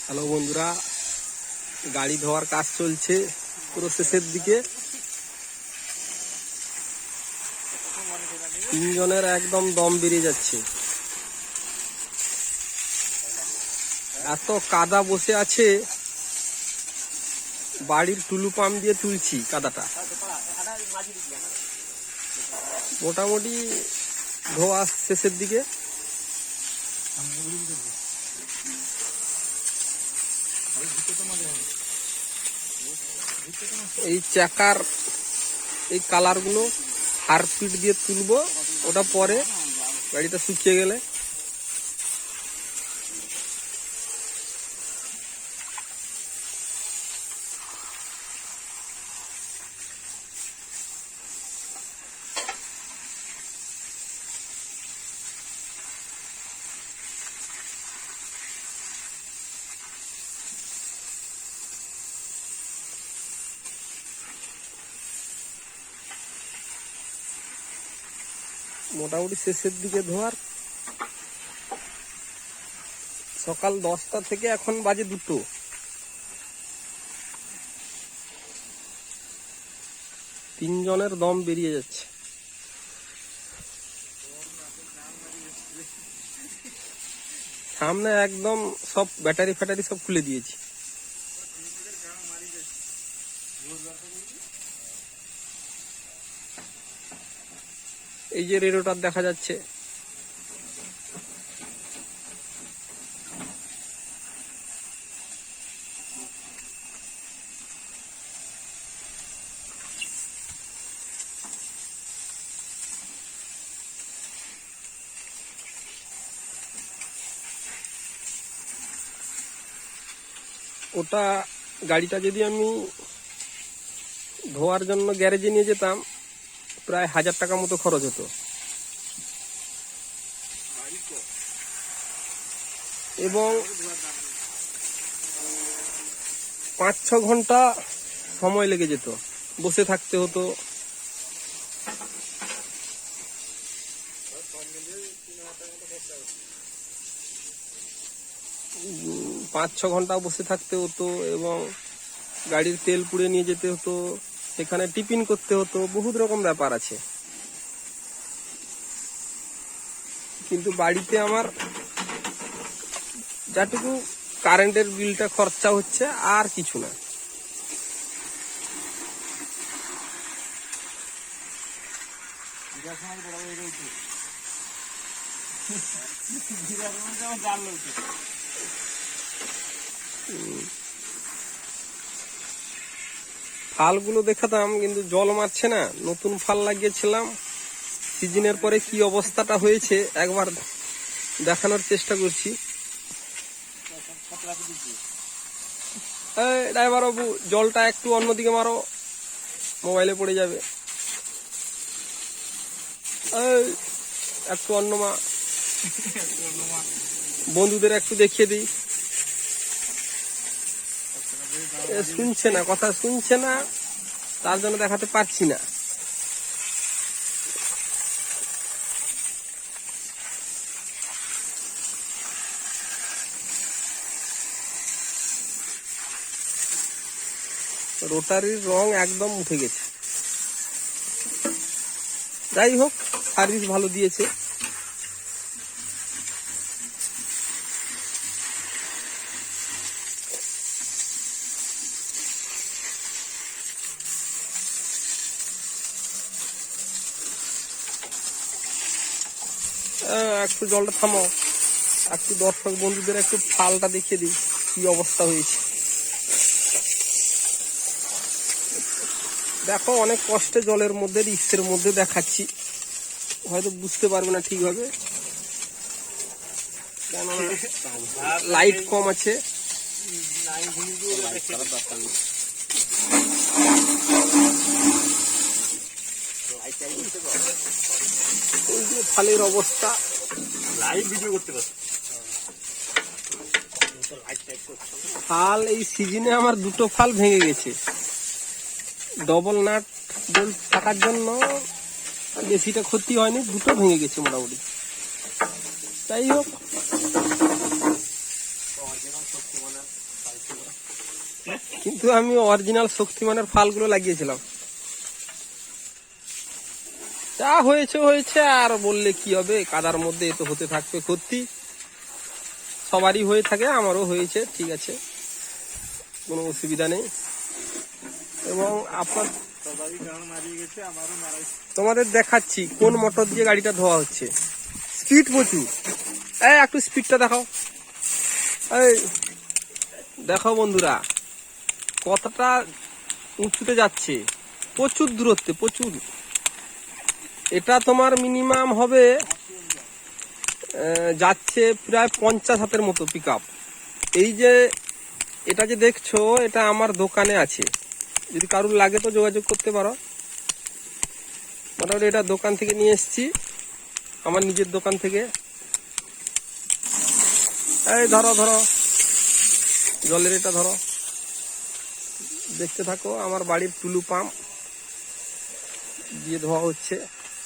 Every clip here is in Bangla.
হ্যালো বন্ধুরা, গাড়ি ধোয়ার কাজ চলছে পুরো শেষের দিকে। তিনজনের একদম দম বেরিয়ে যাচ্ছে, এত কাদা বসে আছে। বাড়ির টুলু পাম্প দিয়ে তুলছি কাদাটা। মোটামুটি ধোয়া শেষের দিকে। এই চাকার এই কালারগুলো হারপিট দিয়ে তুলবো, ওটা পরে গাড়িটা শুকিয়ে গেলে। মোটামুটি শেষের দিকে ধোয়ার। সকাল 10টা থেকে এখন বাজে 2টো। তিনজনের দম বেরিয়ে যাচ্ছে। সামনে একদম সব ব্যাটারি ফ্যাটারি সব খুলে দিয়েছি। এই যে রেডিওটার দেখা যাচ্ছে, ওটা গাড়িটা যদি আমি ধোয়ার জন্য গ্যারেজে নিয়ে যেতাম প্রায় 1000 টাকা মতো খরচ হতো, এবং 5-6 ঘন্টা সময় লেগে যেত, বসে থাকতে হতো। পাঁচ ছ ঘন্টা বসে থাকতে হতো এবং গাড়ির তেল পুড়ে নিয়ে যেতে হতো, সেখানে টিফিন করতে হতো, বহুত রকম ব্যাপার আছে। কিন্তু বাড়িতে আমার যতটুকু কারেন্টের বিলটা খরচা হচ্ছে, আর কিছু না। ফালগুলো দেখাতাম কিন্তু জল মারছে না। নতুন ফাল লাগিয়েছিলাম, সিজনের পরে কি অবস্থাটা হয়েছে একবার দেখানোর চেষ্টা করছি। ড্রাইভার বাবু, জলটা একটু অন্যদিকে মারো, মোবাইলে পড়ে যাবে। একটু অন্য মা, বন্ধুদের একটু দেখিয়ে দিই। শুনছে না, কথা শুনছে না, তার জন্য দেখাতে পারছি না। রোটারির রং একদম উঠে গেছে। যাই হোক, সার্ভিস ভালো দিয়েছে। একটু জলটা থামাও, একটু দর্শক বন্ধুদের একটু ফালটা দেখিয়ে দিই কি অবস্থা হয়েছে। দেখো, অনেক কষ্টে জলের মধ্যে রিক্সের মধ্যে দেখাচ্ছি, হয়তো বুঝতে পারবে না ঠিকভাবে, কেননা লাইট কম আছে। এই যে ফালের অবস্থা, লাইভ ভিডিও করতে পারছি। ফাল এই সিজনে আমার 2টো ফাল ভেঙে গেছে। ডবল নাট বোল্ট থাকার জন্য বেশিটা ক্ষতি হয়নি, 2টো ভেঙে গেছে মোটামুটি। যাই হোক, কিন্তু আমি অরিজিনাল শক্তিমানের ফালগুলো লাগিয়েছিলাম। যা হয়েছে হয়েছে, আর বললে কি হবে, কাদার মধ্যে এ তো হতে থাকবে ক্ষতি, সবারই হয়ে থাকে, আমারও হয়েছে, ঠিক আছে, কোনো অসুবিধা নেই। এবং আপনার তোমাদের দেখাচ্ছি কোন মোটর দিয়ে গাড়িটা ধোয়া হচ্ছে। স্পিড প্রচুর, এই একটু স্পিডটা দেখাও, এই দেখো বন্ধুরা কতটা উঁচুতে যাচ্ছে, প্রচুর দূরত্বে, প্রচুর। এটা তোমার মিনিমাম হবে যাচ্ছে প্রায় 50 হাতের মতো পিক আপ। এই যে এটা যে দেখছো, এটা আমার দোকানে আছে, যদি কারুর লাগে তো যোগাযোগ করতে পারো। মোটামুটি এটা দোকান থেকে নিয়ে এসেছি, আমার নিজের দোকান থেকে। এই ধরো ধরো জলের এটা ধরো, দেখতে থাকো। আমার বাড়ির টুলু পাম্প দিয়ে ধোয়া হচ্ছে,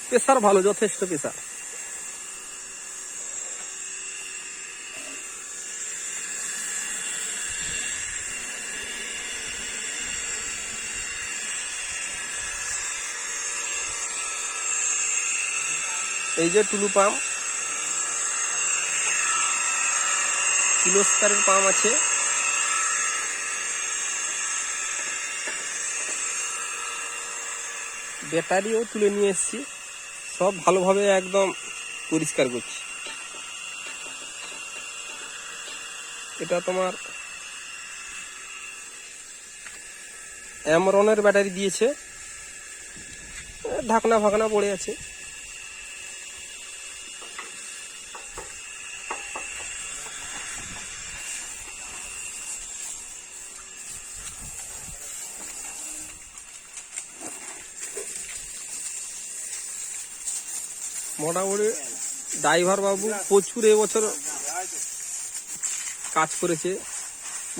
প্রেসার ভালো, যথেষ্ট প্রেসার। এই যে টুলু পাম্প, কিলোস্কারের পাম্প আছে। ব্যাটারিও তুলে নিয়ে এসেছি, সব ভালোভাবে একদম পরিষ্কার করছি। এটা তোমার অ্যামরনের ব্যাটারি দিয়েছে, ঢাকনা ফাকনা পড়ে আছে। মোটামুটি ড্রাইভার বাবু প্রচুর এবছর কাজ করেছে,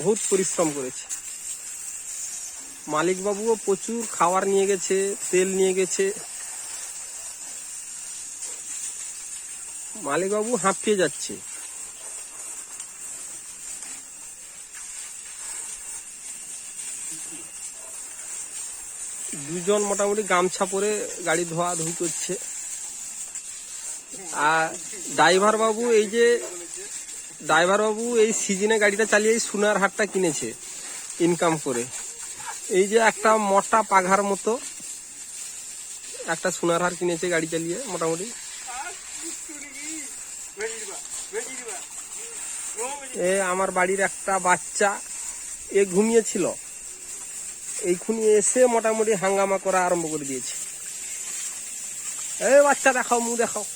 বহুত পরিশ্রম করেছে। মালিক বাবুও প্রচুর খাবার নিয়ে গেছে, তেল নিয়ে গেছে। মালিক বাবু হাঁপিয়ে যাচ্ছে। দুজন মোটামুটি গামছা পরে গাড়ি ধোয়া ধুই করছে। আর ড্রাইভার বাবু এই সিজনে গাড়িটা চালিয়ে সোনার হাটটা কিনেছে ইনকাম করে। এই যে একটা মোটা পাঘার মতো একটা সোনার হার কিনেছে গাড়ি চালিয়ে মোটামুটি। আমার বাড়ির একটা বাচ্চা ঘুমিয়েছিল, এইখুনি এসে মোটামুটি হাঙ্গামা করা আরম্ভ করে দিয়েছে। বাচ্চা দেখাও, মুখ দেখাও,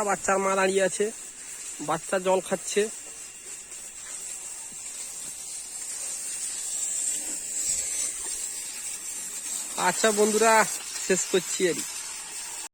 বাচ্চার মা দাঁড়িয়ে আছে, বাচ্চা জল খাচ্ছে। আচ্ছা বন্ধুরা, শেষ করছি আর